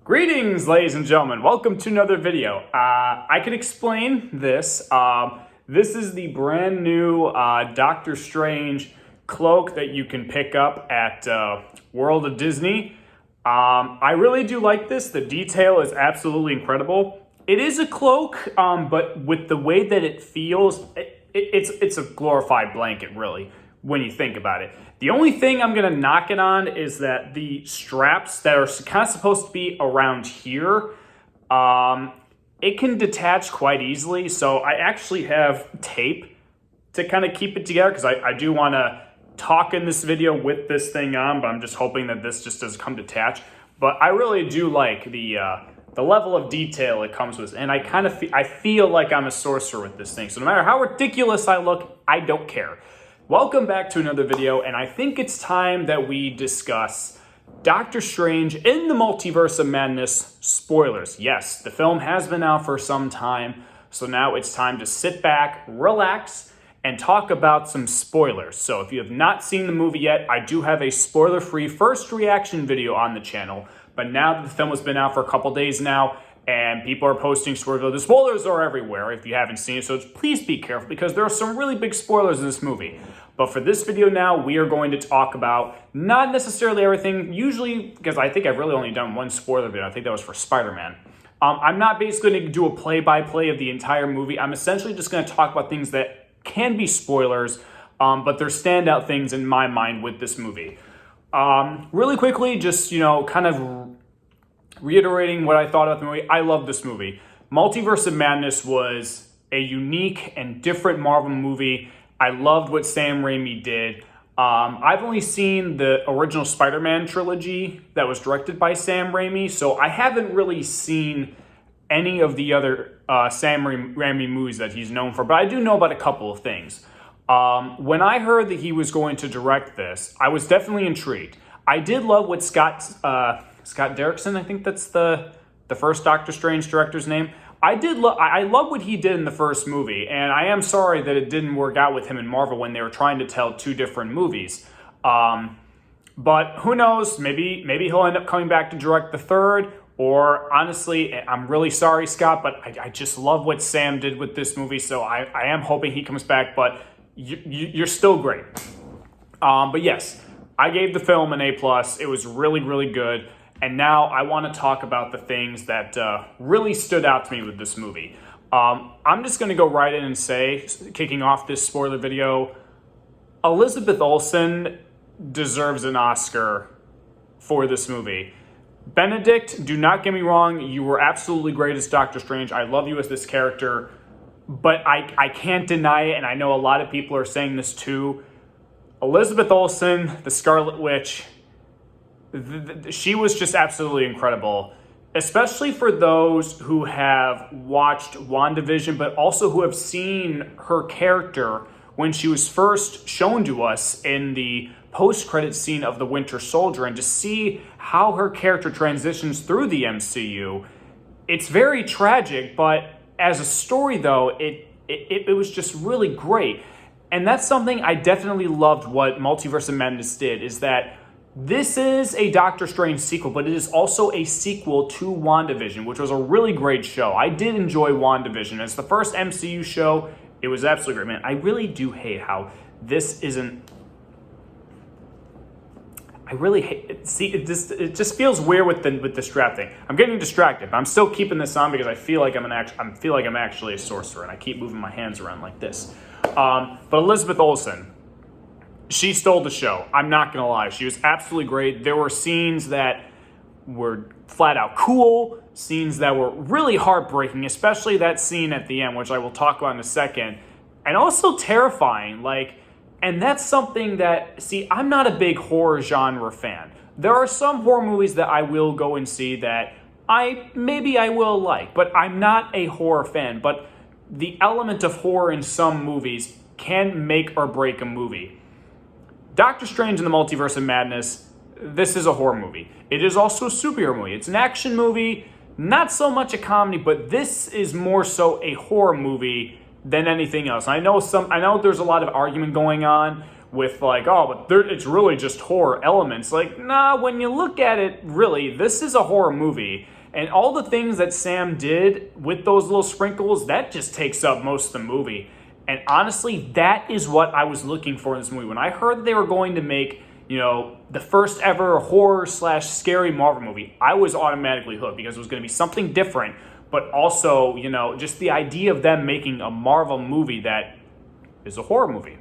Greetings, ladies and gentlemen. Welcome to another video. I can explain this. This is the brand new Doctor Strange cloak that you can pick up at World of Disney. I really do like this. The detail is absolutely incredible. It is a cloak, but with the way that it feels, it's a glorified blanket, really, when you think about it. The only thing I'm going to knock it on is that the straps that are kind of supposed to be around here, it can detach quite easily. So I actually have tape to kind of keep it together because I do want to talk in this video with this thing on, but I'm just hoping that this just doesn't come detached. But I really do like the level of detail it comes with, and I feel like I'm a sorcerer with this thing. So no matter how ridiculous I look, I don't care. Welcome back to another video, and I think it's time that we discuss Doctor Strange in the Multiverse of Madness spoilers. Yes, the film has been out for some time, so now it's time to sit back, relax, and talk about some spoilers. So if you have not seen the movie yet, I do have a spoiler-free first reaction video on the channel, but now that the film has been out for a couple days now, and people are posting spoilers, the spoilers are everywhere if you haven't seen it, so please be careful because there are some really big spoilers in this movie. But for this video now, we are going to talk about not necessarily everything, usually, because I think I've really only done one spoiler video. I think that was for Spider-Man. I'm not basically going to do a play-by-play of the entire movie. I'm essentially just going to talk about things that can be spoilers, but they're standout things in my mind with this movie. Really quickly, just, kind of reiterating what I thought about the movie. I love this movie. Multiverse of Madness was a unique and different Marvel movie. I loved what Sam Raimi did. I've only seen the original Spider-Man trilogy that was directed by Sam Raimi, so I haven't really seen any of the other Sam Raimi movies that he's known for, but I do know about a couple of things. When I heard that he was going to direct this, I was definitely intrigued. I did love what Scott Derrickson, I think that's the first Doctor Strange director's name. I love what he did in the first movie, and I am sorry that it didn't work out with him in Marvel when they were trying to tell two different movies. But who knows? Maybe he'll end up coming back to direct the third. Or honestly, I'm really sorry, Scott, but I just love what Sam did with this movie, so I am hoping he comes back. But you're still great. But yes, I gave the film an A+. It was really, really good. And now I want to talk about the things that really stood out to me with this movie. I'm just going to go right in and say, kicking off this spoiler video, Elizabeth Olsen deserves an Oscar for this movie. Benedict, do not get me wrong, you were absolutely great as Doctor Strange. I love you as this character, but I can't deny it, and I know a lot of people are saying this too. Elizabeth Olsen, the Scarlet Witch, she was just absolutely incredible, especially for those who have watched WandaVision, but also who have seen her character when she was first shown to us in the post-credit scene of The Winter Soldier, and to see how her character transitions through the MCU. It's very tragic, but as a story, though, it was just really great. And that's something I definitely loved what Multiverse of Madness did, is that this is a Doctor Strange sequel, but it is also a sequel to WandaVision, which was a really great show. I did enjoy WandaVision. As the first MCU show, it was absolutely great. Man, I really do hate how this isn't... I really hate it. See, it just feels weird with the strap thing. I'm getting distracted, but I'm still keeping this on because I feel like I'm actually a sorcerer, and I keep moving my hands around like this. But Elizabeth Olsen, she stole the show. I'm not going to lie. She was absolutely great. There were scenes that were flat out cool, scenes that were really heartbreaking, especially that scene at the end, which I will talk about in a second, and also terrifying. And that's something that, see, I'm not a big horror genre fan. There are some horror movies that I will go and see that maybe I will like, but I'm not a horror fan. But the element of horror in some movies can make or break a movie. Doctor Strange in the Multiverse of Madness, this is a horror movie. It is also a superhero movie. It's an action movie, not so much a comedy, but this is more so a horror movie than anything else. I know there's a lot of argument going on with like, oh, but it's really just horror elements. Like, nah, when you look at it, really, this is a horror movie. And all the things that Sam did with those little sprinkles, that just takes up most of the movie. And honestly, that is what I was looking for in this movie. When I heard that they were going to make, the first ever horror / scary Marvel movie, I was automatically hooked because it was going to be something different. But also, just the idea of them making a Marvel movie that is a horror movie.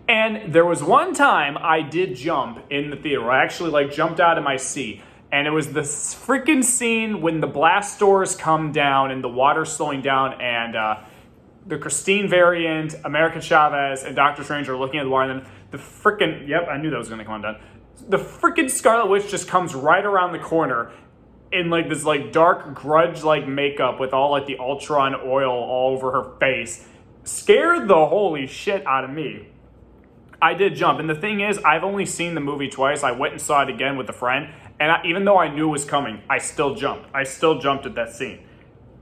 And there was one time I did jump in the theater. I actually jumped out of my seat. And it was this freaking scene when the blast doors come down and the water's slowing down and the Christine variant, America Chavez, and Doctor Strange are looking at the water. And then the freaking, yep, I knew that was going to come undone. The freaking Scarlet Witch just comes right around the corner in this dark grudge makeup with all the Ultron oil all over her face. Scared the holy shit out of me. I did jump. And the thing is, I've only seen the movie twice. I went and saw it again with a friend. And even though I knew it was coming, I still jumped. I still jumped at that scene.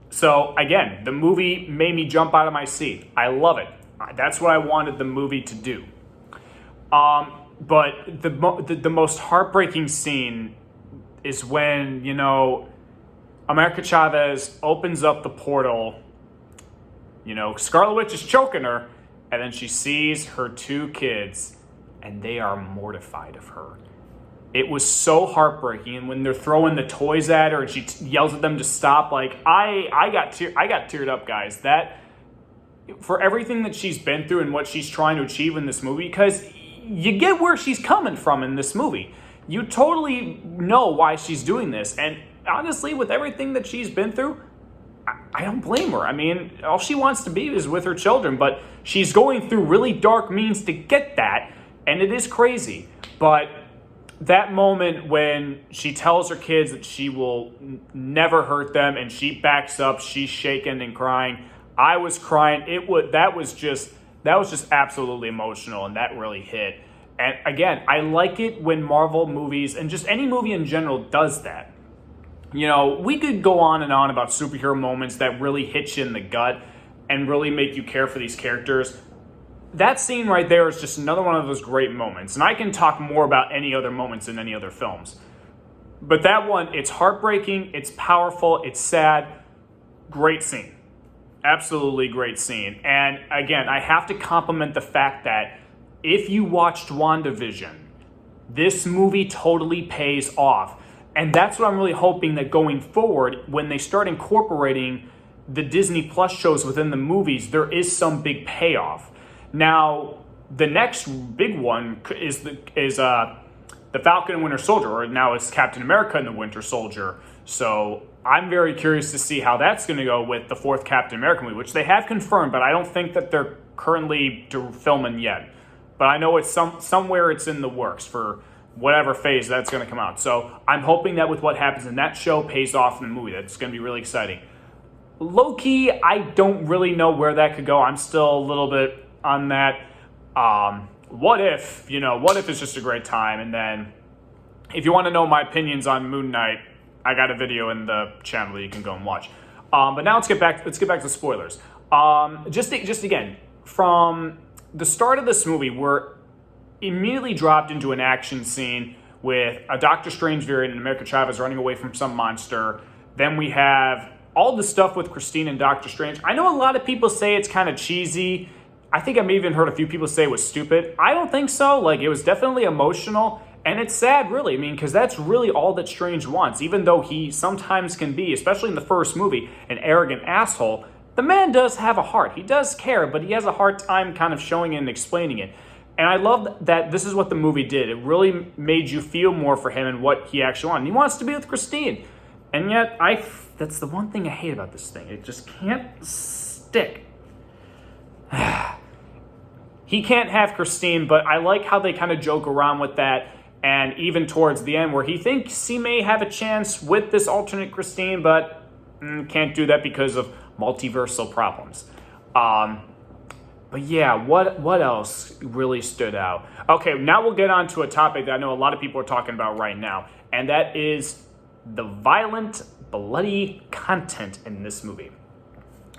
So again, the movie made me jump out of my seat. I love it. That's what I wanted the movie to do. But the most heartbreaking scene is when, America Chavez opens up the portal. Scarlet Witch is choking her. And then she sees her 2 kids, and they are mortified of her. It was so heartbreaking. And when they're throwing the toys at her, and she yells at them to stop, I got teared up, guys. That for everything that she's been through and what she's trying to achieve in this movie, because you get where she's coming from in this movie. You totally know why she's doing this, and honestly, with everything that she's been through, I don't blame her. I mean, all she wants to be is with her children, but she's going through really dark means to get that, and it is crazy. But that moment when she tells her kids that she will never hurt them, and she backs up, she's shaking and crying. I was crying. That was just absolutely emotional, and that really hit. And again, I like it when Marvel movies, and just any movie in general, does that. We could go on and on about superhero moments that really hit you in the gut and really make you care for these characters. That scene right there is just another one of those great moments. And I can talk more about any other moments in any other films. But that one, it's heartbreaking, it's powerful, it's sad. Great scene. Absolutely great scene. And again, I have to compliment the fact that if you watched WandaVision, this movie totally pays off. And that's what I'm really hoping that going forward, when they start incorporating the Disney Plus shows within the movies, there is some big payoff. Now, the next big one is the Falcon and Winter Soldier, or now it's Captain America and the Winter Soldier. So I'm very curious to see how that's going to go with the 4th Captain America movie, which they have confirmed, but I don't think that they're currently filming yet. But I know it's somewhere it's in the works for whatever phase that's going to come out. So I'm hoping that with what happens in that show pays off in the movie. That's going to be really exciting. Low-key, I don't really know where that could go. I'm still a little bit on that. What if it's just a great time? And then if you want to know my opinions on Moon Knight, I got a video in the channel that you can go and watch. But now let's get back to spoilers. Just again, from the start of this movie, we're immediately dropped into an action scene with a Doctor Strange variant and America Chavez running away from some monster. Then we have all the stuff with Christine and Doctor Strange. I know a lot of people say it's kind of cheesy. I think I've even heard a few people say it was stupid. I don't think so. It was definitely emotional, and it's sad, really. I mean, because that's really all that Strange wants. Even though he sometimes can be, especially in the first movie, an arrogant asshole, the man does have a heart. He does care, but he has a hard time kind of showing it and explaining it. And I love that this is what the movie did. It really made you feel more for him and what he actually wanted. He wants to be with Christine. And yet, that's the one thing I hate about this thing. It just can't stick. He can't have Christine, but I like how they kind of joke around with that. And even towards the end, where he thinks he may have a chance with this alternate Christine, but can't do that because of multiversal problems. But yeah, what else really stood out? Okay, now we'll get on to a topic that I know a lot of people are talking about right now, and that is the violent, bloody content in this movie.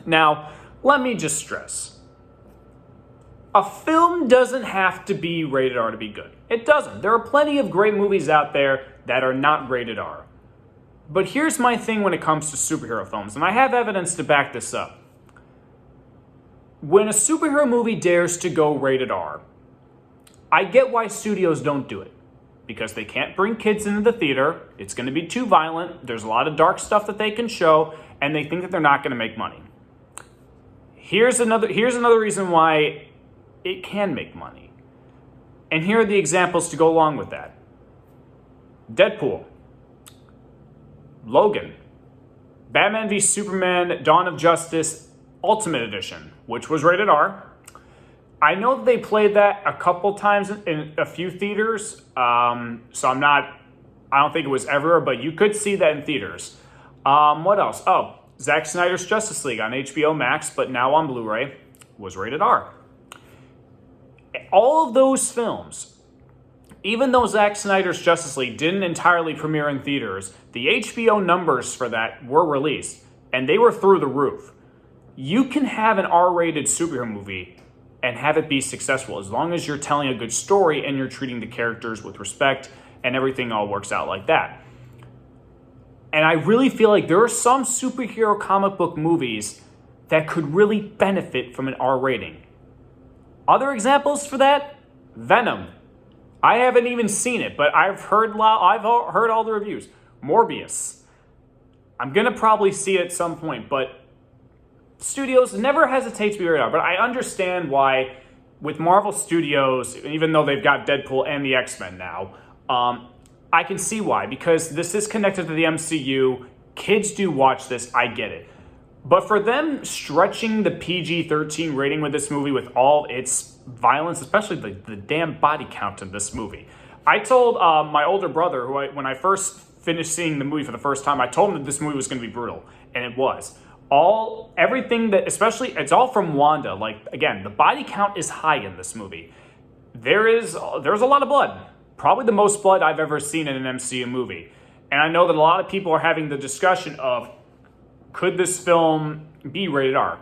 Now, let me just stress. A film doesn't have to be rated R to be good. It doesn't. There are plenty of great movies out there that are not rated R. But here's my thing when it comes to superhero films, and I have evidence to back this up. When a superhero movie dares to go rated R, I get why studios don't do it. Because they can't bring kids into the theater, it's going to be too violent, there's a lot of dark stuff that they can show, and they think that they're not going to make money. Here's another reason why it can make money. And here are the examples to go along with that. Deadpool, Logan, Batman v Superman, Dawn of Justice, Ultimate Edition, which was rated R. I know that they played that a couple times in a few theaters, so I don't think it was everywhere, but you could see that in theaters. What else? Oh, Zack Snyder's Justice League on HBO Max, but now on Blu-ray, was rated R. All of those films, even though Zack Snyder's Justice League didn't entirely premiere in theaters, the HBO numbers for that were released, and they were through the roof. You can have an R-rated superhero movie and have it be successful as long as you're telling a good story and you're treating the characters with respect and everything all works out like that. And I really feel like there are some superhero comic book movies that could really benefit from an R rating. Other examples for that? Venom. I haven't even seen it, but I've heard all the reviews. Morbius. I'm going to probably see it at some point, but studios never hesitate to be rated R, but I understand why with Marvel Studios, even though they've got Deadpool and the X-Men now, I can see why, because this is connected to the MCU. Kids do watch this, I get it. But for them stretching the PG-13 rating with this movie with all its violence, especially the damn body count of this movie. I told my older brother, when I first finished seeing the movie for the first time, I told him that this movie was going to be brutal, and it was. Everything that, especially, it's all from Wanda. Like, again, the body count is high in this movie. There's a lot of blood. Probably the most blood I've ever seen in an MCU movie. And I know that a lot of people are having the discussion of, could this film be rated R?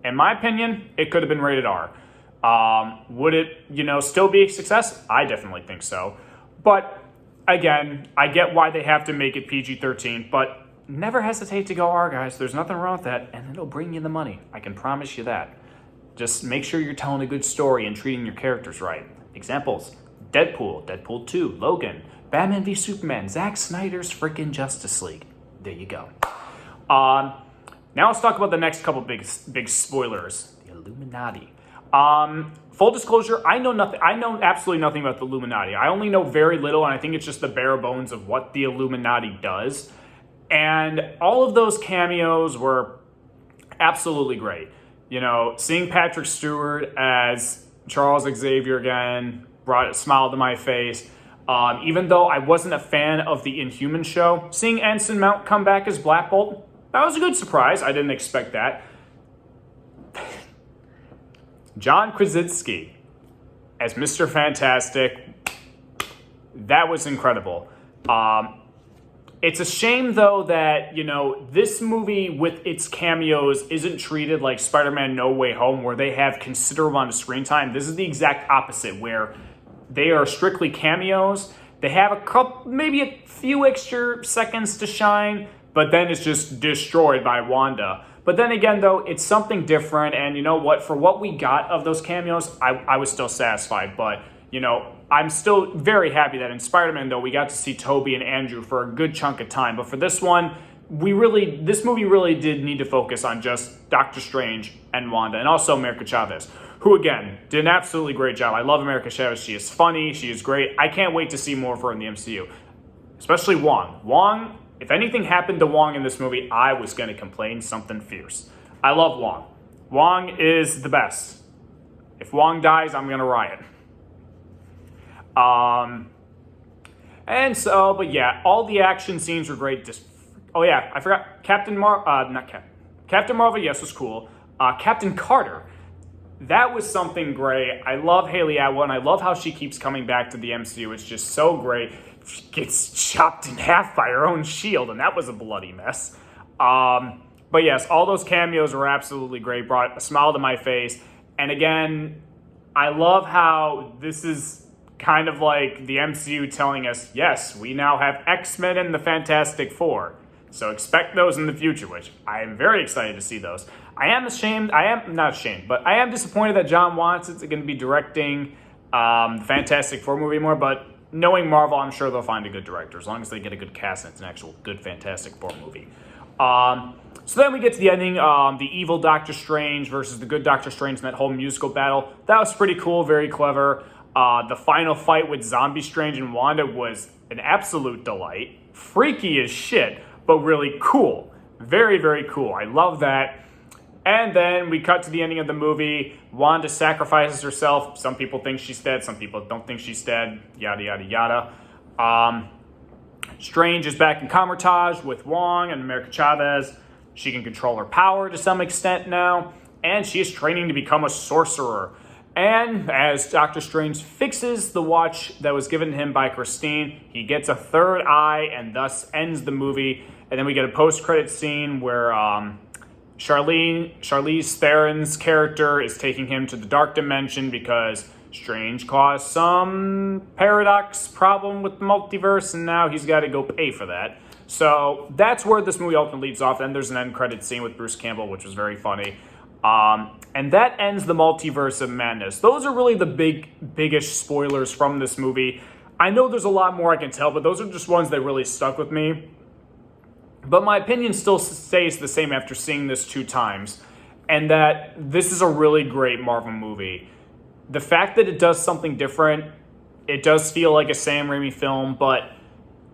In my opinion, it could have been rated R. Would it, still be a success? I definitely think so. But, again, I get why they have to make it PG-13, but never hesitate to go R, guys. There's nothing wrong with that, and it'll bring you the money. I can promise you that. Just make sure you're telling a good story and treating your characters right. Examples: Deadpool, Deadpool 2, Logan, Batman v Superman, Zack Snyder's freaking Justice League. There you go. Now let's talk about the next couple big spoilers. The Illuminati. Full disclosure, I know absolutely nothing about the Illuminati. I only know very little, and I think it's just the bare bones of what the Illuminati does. And all of those cameos were absolutely great. Seeing Patrick Stewart as Charles Xavier again brought a smile to my face. Even though I wasn't a fan of the Inhuman show, seeing Anson Mount come back as Black Bolt, that was a good surprise. I didn't expect that. John Krasinski as Mr. Fantastic, that was incredible. It's a shame, though, that, this movie with its cameos isn't treated like Spider-Man No Way Home, where they have considerable amount of screen time. This is the exact opposite, where they are strictly cameos. They have maybe a few extra seconds to shine, but then it's just destroyed by Wanda. But then again, though, it's something different, and you know what? For what we got of those cameos, I was still satisfied, but, I'm still very happy that in Spider-Man, though, we got to see Tobey and Andrew for a good chunk of time. But for this one, this movie really did need to focus on just Doctor Strange and Wanda, and also America Chavez, who, again, did an absolutely great job. I love America Chavez. She is funny. She is great. I can't wait to see more of her in the MCU, especially Wong. Wong, if anything happened to Wong in this movie, I was going to complain something fierce. I love Wong. Wong is the best. If Wong dies, I'm going to riot. But yeah, all the action scenes were great. I forgot Captain Marvel, yes, was cool. Captain Carter, that was something great. I love Haley Atwell, and I love how she keeps coming back to the MCU. It's just so great. She gets chopped in half by her own shield, and that was a bloody mess. But yes, all those cameos were absolutely great. Brought a smile to my face. And again, I love how this is kind of like the MCU telling us, yes, we now have X-Men and the Fantastic Four. So expect those in the future, which I am very excited to see those. I am not ashamed, but I am disappointed that John Watts is going to be directing the Fantastic Four movie more, but knowing Marvel, I'm sure they'll find a good director, as long as they get a good cast and it's an actual good Fantastic Four movie. So then we get to the ending, the evil Doctor Strange versus the good Doctor Strange in that whole musical battle. That was pretty cool, very clever. The final fight with Zombie Strange and Wanda was an absolute delight. Freaky as shit, but really cool. Very, very cool. I love that. And then we cut to the ending of the movie. Wanda sacrifices herself. Some people think she's dead. Some people don't think she's dead. Yada, yada, yada. Strange is back in Comertage with Wong and America Chavez. She can control her power to some extent now. And she is training to become a sorcerer. And as Doctor Strange fixes the watch that was given to him by Christine, he gets a third eye and thus ends the movie. And then we get a post-credit scene where Charlize Theron's character is taking him to the dark dimension because Strange caused some paradox problem with the multiverse, and now he's got to go pay for that. So that's where this movie ultimately leads off. Then there's an end credit scene with Bruce Campbell, which was very funny. And that ends the Multiverse of Madness. Those are really the biggest spoilers from this movie. I know there's a lot more I can tell, but those are just ones that really stuck with me. But my opinion still stays the same after seeing this 2 times, and that this is a really great Marvel movie. The fact that it does something different, it does feel like a Sam Raimi film, but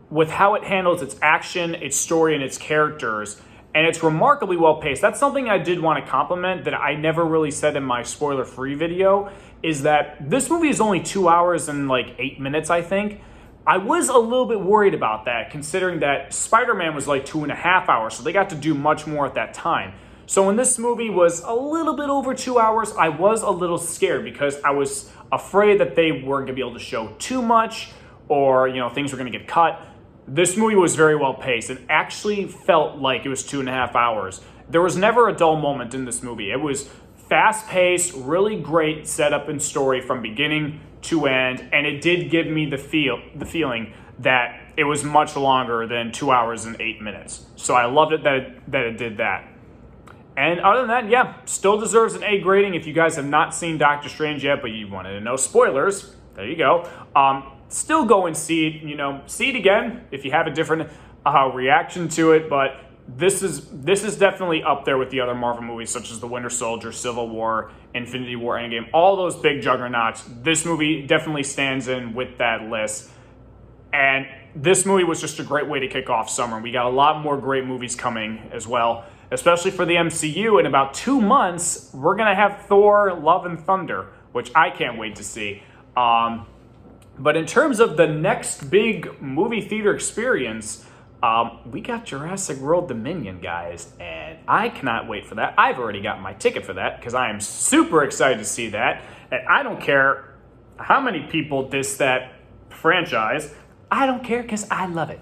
with how it handles its action, its story, and its characters, and it's remarkably well paced. That's something I did want to compliment that I never really said in my spoiler-free video, is that this movie is only 2 hours and like 8 minutes, I think. I was a little bit worried about that, considering that Spider-Man was like 2.5 hours, so they got to do much more at that time. So when this movie was a little bit over 2 hours, I was a little scared because I was afraid that they weren't going to be able to show too much, or things were going to get cut. This movie was very well paced. It actually felt like it was 2.5 hours. There was never a dull moment in this movie. It was fast-paced, really great setup and story from beginning to end, and it did give me the feeling that it was much longer than 2 hours and 8 minutes. So I loved it that it did that. And other than that, yeah, still deserves an A grading. If you guys have not seen Doctor Strange yet, but you wanted to know spoilers, there you go. Still go and see it again if you have a different reaction to it, but this is definitely up there with the other Marvel movies, such as The Winter Soldier, Civil War, Infinity War, Endgame, all those big juggernauts. This movie definitely stands in with that list. And this movie was just a great way to kick off summer. We got a lot more great movies coming as well, especially for the MCU. In about 2 months, we're going to have Thor, Love and Thunder, which I can't wait to see. But in terms of the next big movie theater experience, we got Jurassic World Dominion, guys, and I cannot wait for that. I've already got my ticket for that because I am super excited to see that. And I don't care how many people diss that franchise. I don't care because I love it.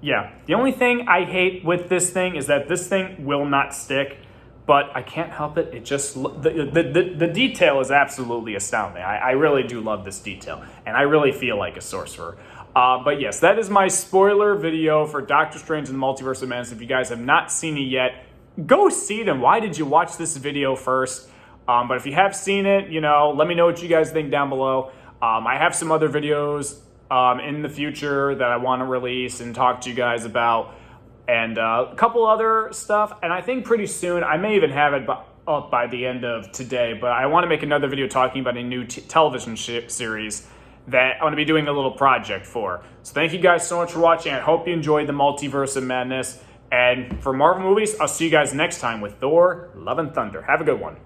Yeah, the only thing I hate with this thing is that this thing will not stick, but I can't help it. It just, the detail is absolutely astounding. I really do love this detail, and I really feel like a sorcerer. But yes, that is my spoiler video for Doctor Strange and the Multiverse of Madness. If you guys have not seen it yet, go see it. And why did you watch this video first? But if you have seen it, let me know what you guys think down below. I have some other videos in the future that I want to release and talk to you guys about, and a couple other stuff. And I think pretty soon, I may even have it up by the end of today, but I want to make another video talking about a new television series that I'm going to be doing a little project for. So thank you guys so much for watching. I hope you enjoyed the Multiverse of Madness. And for Marvel movies, I'll see you guys next time with Thor, Love and Thunder. Have a good one.